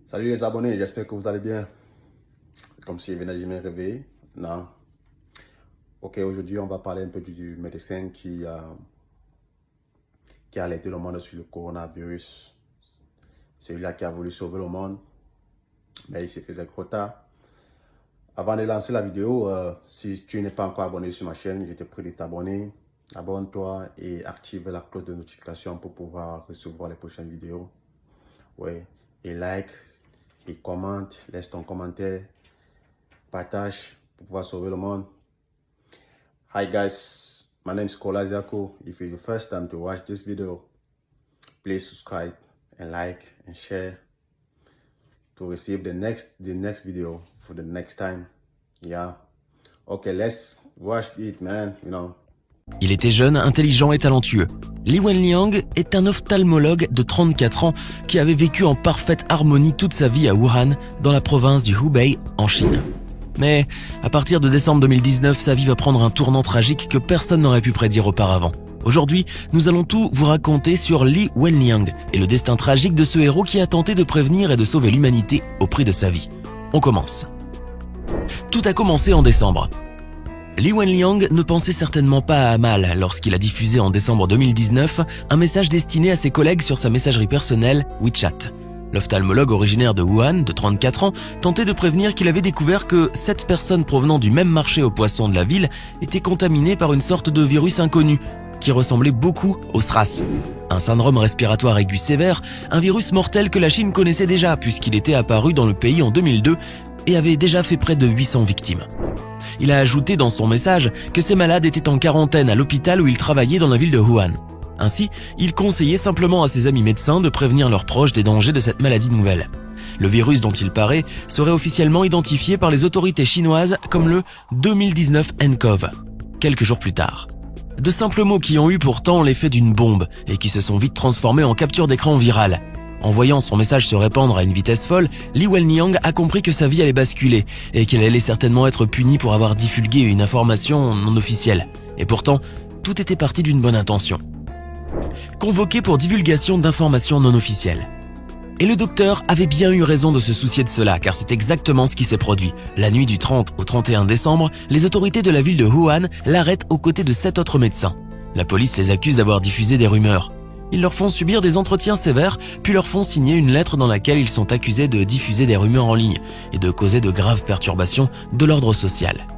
Salut les abonnés, j'espère que vous allez bien. Comme si je venais de me réveiller. Non. Ok, aujourd'hui on va parler un peu du médecin qui a alerté le monde sur le coronavirus. Celui-là qui a voulu sauver le monde, mais il s'est fait trop tard. Avant de lancer la vidéo, si tu n'es pas encore abonné sur ma chaîne, je te prie de t'abonner. Abonne-toi et active la cloche de notification pour pouvoir recevoir les prochaines vidéos. Ouais, et like, et commente, laisse ton commentaire, partage pour pouvoir sauver le monde. Hi guys, my name is Kola Zako. If it's your first time to watch this video, please subscribe and like and share to receive the next video for the next time. Yeah. Okay, let's watch it, man, you know. Il était jeune, intelligent et talentueux. Li Wenliang est un ophtalmologue de 34 ans qui avait vécu en parfaite harmonie toute sa vie à Wuhan, dans la province du Hubei, en Chine. Mais à partir de décembre 2019, sa vie va prendre un tournant tragique que personne n'aurait pu prédire auparavant. Aujourd'hui, nous allons tout vous raconter sur Li Wenliang et le destin tragique de ce héros qui a tenté de prévenir et de sauver l'humanité au prix de sa vie. On commence. Tout a commencé en décembre. Li Wenliang ne pensait certainement pas à mal lorsqu'il a diffusé en décembre 2019 un message destiné à ses collègues sur sa messagerie personnelle WeChat. L'ophtalmologue originaire de Wuhan, de 34 ans, tentait de prévenir qu'il avait découvert que 7 personnes provenant du même marché aux poissons de la ville étaient contaminées par une sorte de virus inconnu qui ressemblait beaucoup au SRAS. Un syndrome respiratoire aigu sévère, un virus mortel que la Chine connaissait déjà puisqu'il était apparu dans le pays en 2002 et avait déjà fait près de 800 victimes. Il a ajouté dans son message que ces malades étaient en quarantaine à l'hôpital où il travaillait dans la ville de Wuhan. Ainsi, il conseillait simplement à ses amis médecins de prévenir leurs proches des dangers de cette maladie nouvelle. Le virus dont il paraît serait officiellement identifié par les autorités chinoises comme le 2019 nCoV, quelques jours plus tard. De simples mots qui ont eu pourtant l'effet d'une bombe et qui se sont vite transformés en capture d'écran virale. En voyant son message se répandre à une vitesse folle, Li Wenliang a compris que sa vie allait basculer et qu'elle allait certainement être punie pour avoir divulgué une information non officielle. Et pourtant, tout était parti d'une bonne intention. Convoqué pour divulgation d'informations non officielles. Et le docteur avait bien eu raison de se soucier de cela, car c'est exactement ce qui s'est produit. La nuit du 30 au 31 décembre, les autorités de la ville de Wuhan l'arrêtent aux côtés de 7 autres médecins. La police les accuse d'avoir diffusé des rumeurs. Ils leur font subir des entretiens sévères, puis leur font signer une lettre dans laquelle ils sont accusés de diffuser des rumeurs en ligne et de causer de graves perturbations de l'ordre social.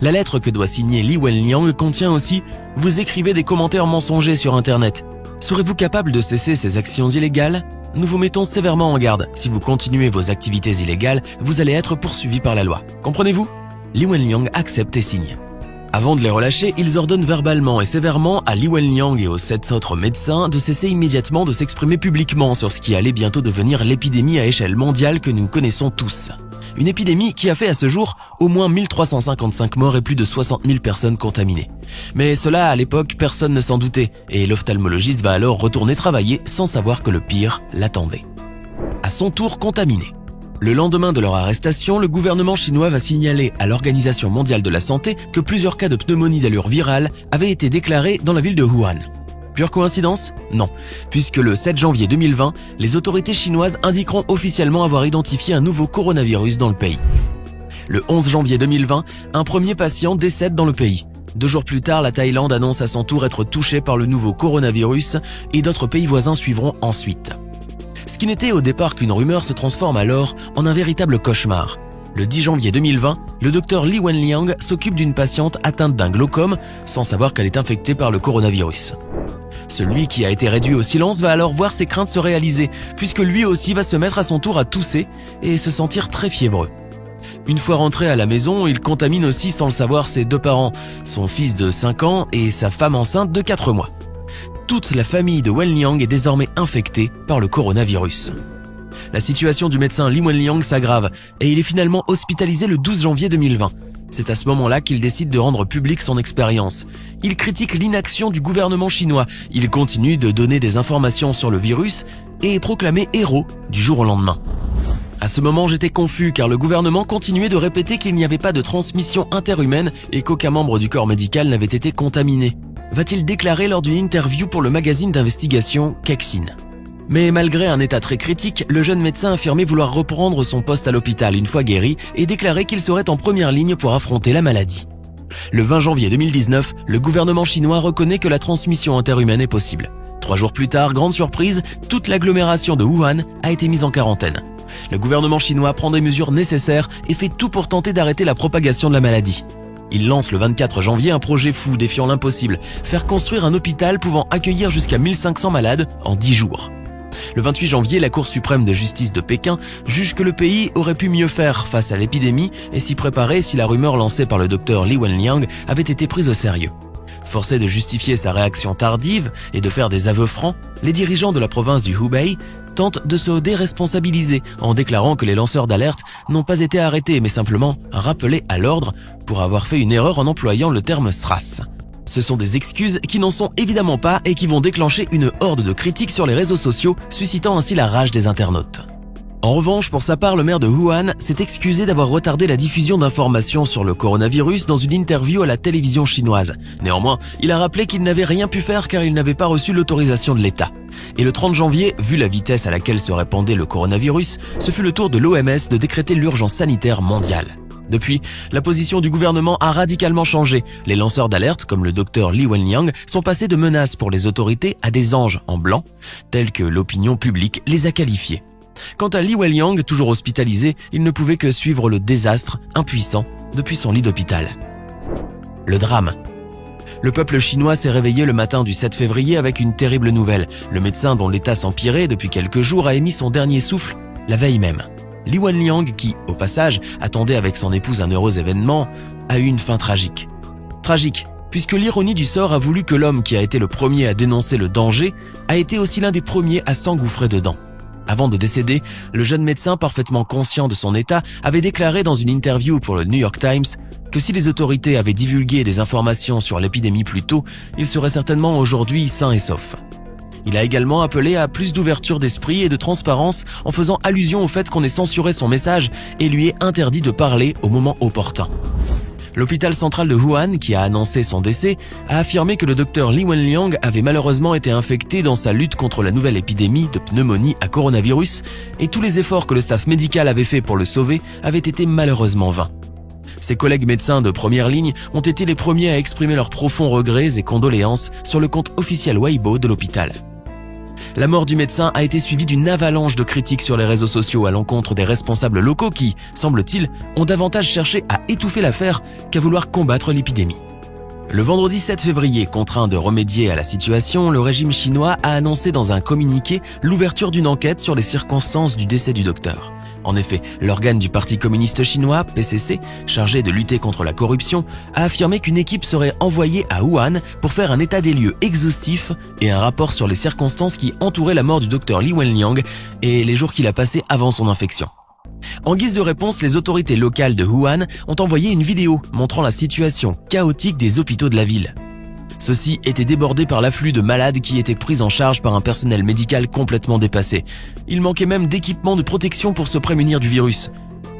La lettre que doit signer Li Wenliang contient aussi « Vous écrivez des commentaires mensongers sur Internet. Serez-vous capable de cesser ces actions illégales ? Nous vous mettons sévèrement en garde. Si vous continuez vos activités illégales, vous allez être poursuivi par la loi. Comprenez-vous ?» Li Wenliang accepte et signe. Avant de les relâcher, ils ordonnent verbalement et sévèrement à Li Wenliang et aux 7 autres médecins de cesser immédiatement de s'exprimer publiquement sur ce qui allait bientôt devenir l'épidémie à échelle mondiale que nous connaissons tous. Une épidémie qui a fait à ce jour au moins 1355 morts et plus de 60 000 personnes contaminées. Mais cela, à l'époque, personne ne s'en doutait, et l'ophtalmologiste va alors retourner travailler sans savoir que le pire l'attendait. À son tour contaminé. Le lendemain de leur arrestation, le gouvernement chinois va signaler à l'Organisation mondiale de la santé que plusieurs cas de pneumonie d'allure virale avaient été déclarés dans la ville de Wuhan. Pure coïncidence ? Non, puisque le 7 janvier 2020, les autorités chinoises indiqueront officiellement avoir identifié un nouveau coronavirus dans le pays. Le 11 janvier 2020, un premier patient décède dans le pays. 2 jours plus tard, la Thaïlande annonce à son tour être touchée par le nouveau coronavirus et d'autres pays voisins suivront ensuite. Ce qui n'était au départ qu'une rumeur se transforme alors en un véritable cauchemar. Le 10 janvier 2020, le docteur Li Wenliang s'occupe d'une patiente atteinte d'un glaucome sans savoir qu'elle est infectée par le coronavirus. Celui qui a été réduit au silence va alors voir ses craintes se réaliser, puisque lui aussi va se mettre à son tour à tousser et se sentir très fiévreux. Une fois rentré à la maison, il contamine aussi sans le savoir ses 2 parents, son fils de 5 ans et sa femme enceinte de 4 mois. Toute la famille de Wenliang est désormais infectée par le coronavirus. La situation du médecin Li Wenliang s'aggrave et il est finalement hospitalisé le 12 janvier 2020. C'est à ce moment-là qu'il décide de rendre publique son expérience. Il critique l'inaction du gouvernement chinois. Il continue de donner des informations sur le virus et est proclamé héros du jour au lendemain. À ce moment, j'étais confus car le gouvernement continuait de répéter qu'il n'y avait pas de transmission interhumaine et qu'aucun membre du corps médical n'avait été contaminé. Va-t-il déclarer lors d'une interview pour le magazine d'investigation Kexin. Mais malgré un état très critique, le jeune médecin affirmait vouloir reprendre son poste à l'hôpital une fois guéri et déclarait qu'il serait en première ligne pour affronter la maladie. Le 20 janvier 2019, le gouvernement chinois reconnaît que la transmission interhumaine est possible. 3 jours plus tard, grande surprise, toute l'agglomération de Wuhan a été mise en quarantaine. Le gouvernement chinois prend des mesures nécessaires et fait tout pour tenter d'arrêter la propagation de la maladie. Il lance le 24 janvier un projet fou défiant l'impossible, faire construire un hôpital pouvant accueillir jusqu'à 1500 malades en 10 jours. Le 28 janvier, la Cour suprême de justice de Pékin juge que le pays aurait pu mieux faire face à l'épidémie et s'y préparer si la rumeur lancée par le docteur Li Wenliang avait été prise au sérieux. Forcés de justifier sa réaction tardive et de faire des aveux francs, les dirigeants de la province du Hubei tentent de se déresponsabiliser en déclarant que les lanceurs d'alerte n'ont pas été arrêtés mais simplement rappelés à l'ordre pour avoir fait une erreur en employant le terme SRAS. Ce sont des excuses qui n'en sont évidemment pas et qui vont déclencher une horde de critiques sur les réseaux sociaux, suscitant ainsi la rage des internautes. En revanche, pour sa part, le maire de Wuhan s'est excusé d'avoir retardé la diffusion d'informations sur le coronavirus dans une interview à la télévision chinoise. Néanmoins, il a rappelé qu'il n'avait rien pu faire car il n'avait pas reçu l'autorisation de l'État. Et le 30 janvier, vu la vitesse à laquelle se répandait le coronavirus, ce fut le tour de l'OMS de décréter l'urgence sanitaire mondiale. Depuis, la position du gouvernement a radicalement changé. Les lanceurs d'alerte, comme le docteur Li Wenliang, sont passés de menaces pour les autorités à des anges en blanc, tels que l'opinion publique les a qualifiés. Quant à Li Wenliang, toujours hospitalisé, il ne pouvait que suivre le désastre, impuissant, depuis son lit d'hôpital. Le drame. Le peuple chinois s'est réveillé le matin du 7 février avec une terrible nouvelle. Le médecin dont l'état s'empirait depuis quelques jours a émis son dernier souffle la veille même. Li Wenliang, qui, au passage, attendait avec son épouse un heureux événement, a eu une fin tragique. Tragique, puisque l'ironie du sort a voulu que l'homme qui a été le premier à dénoncer le danger a été aussi l'un des premiers à s'engouffrer dedans. Avant de décéder, le jeune médecin, parfaitement conscient de son état, avait déclaré dans une interview pour le New York Times que si les autorités avaient divulgué des informations sur l'épidémie plus tôt, il serait certainement aujourd'hui sain et sauf. Il a également appelé à plus d'ouverture d'esprit et de transparence en faisant allusion au fait qu'on ait censuré son message et lui ait interdit de parler au moment opportun. L'hôpital central de Wuhan, qui a annoncé son décès, a affirmé que le docteur Li Wenliang avait malheureusement été infecté dans sa lutte contre la nouvelle épidémie de pneumonie à coronavirus et tous les efforts que le staff médical avait fait pour le sauver avaient été malheureusement vains. Ses collègues médecins de première ligne ont été les premiers à exprimer leurs profonds regrets et condoléances sur le compte officiel Weibo de l'hôpital. La mort du médecin a été suivie d'une avalanche de critiques sur les réseaux sociaux à l'encontre des responsables locaux qui, semble-t-il, ont davantage cherché à étouffer l'affaire qu'à vouloir combattre l'épidémie. Le vendredi 7 février, contraint de remédier à la situation, le régime chinois a annoncé dans un communiqué l'ouverture d'une enquête sur les circonstances du décès du docteur. En effet, l'organe du Parti communiste chinois, PCC, chargé de lutter contre la corruption, a affirmé qu'une équipe serait envoyée à Wuhan pour faire un état des lieux exhaustif et un rapport sur les circonstances qui entouraient la mort du docteur Li Wenliang et les jours qu'il a passés avant son infection. En guise de réponse, les autorités locales de Wuhan ont envoyé une vidéo montrant la situation chaotique des hôpitaux de la ville. Ceux-ci étaient débordés par l'afflux de malades qui étaient pris en charge par un personnel médical complètement dépassé. Il manquait même d'équipements de protection pour se prémunir du virus.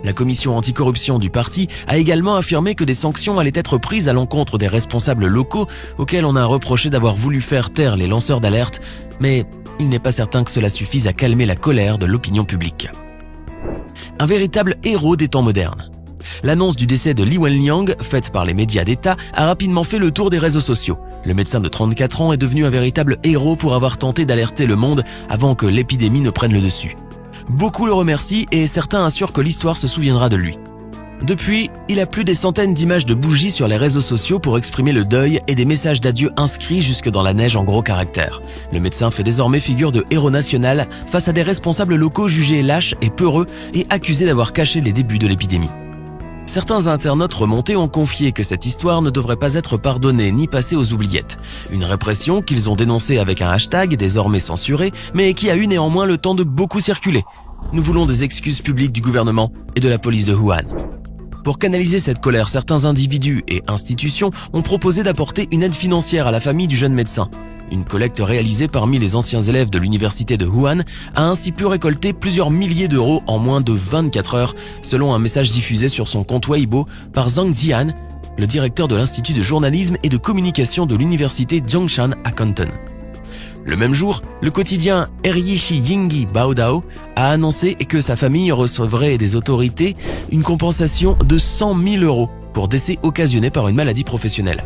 La commission anticorruption du parti a également affirmé que des sanctions allaient être prises à l'encontre des responsables locaux auxquels on a reproché d'avoir voulu faire taire les lanceurs d'alerte, mais il n'est pas certain que cela suffise à calmer la colère de l'opinion publique. Un véritable héros des temps modernes. L'annonce du décès de Li Wenliang, faite par les médias d'État, a rapidement fait le tour des réseaux sociaux. Le médecin de 34 ans est devenu un véritable héros pour avoir tenté d'alerter le monde avant que l'épidémie ne prenne le dessus. Beaucoup le remercient et certains assurent que l'histoire se souviendra de lui. Depuis, il a plus des centaines d'images de bougies sur les réseaux sociaux pour exprimer le deuil et des messages d'adieu inscrits jusque dans la neige en gros caractères. Le médecin fait désormais figure de héros national face à des responsables locaux jugés lâches et peureux et accusés d'avoir caché les débuts de l'épidémie. Certains internautes remontés ont confié que cette histoire ne devrait pas être pardonnée ni passée aux oubliettes. Une répression qu'ils ont dénoncée avec un hashtag désormais censuré, mais qui a eu néanmoins le temps de beaucoup circuler. Nous voulons des excuses publiques du gouvernement et de la police de Wuhan. Pour canaliser cette colère, certains individus et institutions ont proposé d'apporter une aide financière à la famille du jeune médecin. Une collecte réalisée parmi les anciens élèves de l'université de Wuhan a ainsi pu récolter plusieurs milliers d'euros en moins de 24 heures, selon un message diffusé sur son compte Weibo par Zhang Zian, le directeur de l'Institut de journalisme et de communication de l'université Zhongshan à Canton. Le même jour, le quotidien Eryishi Yingi Baodao a annoncé que sa famille recevrait des autorités une compensation de 100 000 € pour décès occasionnés par une maladie professionnelle.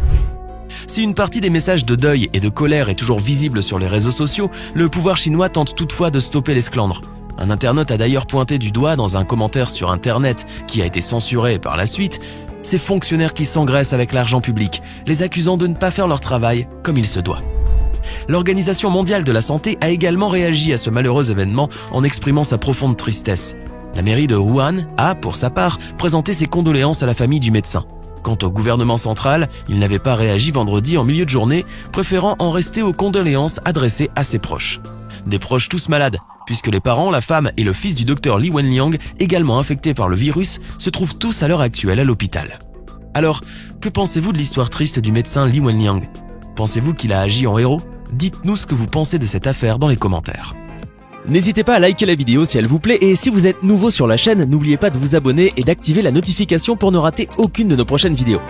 Si une partie des messages de deuil et de colère est toujours visible sur les réseaux sociaux, le pouvoir chinois tente toutefois de stopper l'esclandre. Un internaute a d'ailleurs pointé du doigt dans un commentaire sur Internet, qui a été censuré par la suite, ces fonctionnaires qui s'engraissent avec l'argent public, les accusant de ne pas faire leur travail comme il se doit. L'Organisation mondiale de la santé a également réagi à ce malheureux événement en exprimant sa profonde tristesse. La mairie de Wuhan a, pour sa part, présenté ses condoléances à la famille du médecin. Quant au gouvernement central, il n'avait pas réagi vendredi en milieu de journée, préférant en rester aux condoléances adressées à ses proches. Des proches tous malades, puisque les parents, la femme et le fils du docteur Li Wenliang, également infectés par le virus, se trouvent tous à l'heure actuelle à l'hôpital. Alors, que pensez-vous de l'histoire triste du médecin Li Wenliang ? Pensez-vous qu'il a agi en héros ? Dites-nous ce que vous pensez de cette affaire dans les commentaires. N'hésitez pas à liker la vidéo si elle vous plaît et si vous êtes nouveau sur la chaîne, n'oubliez pas de vous abonner et d'activer la notification pour ne rater aucune de nos prochaines vidéos.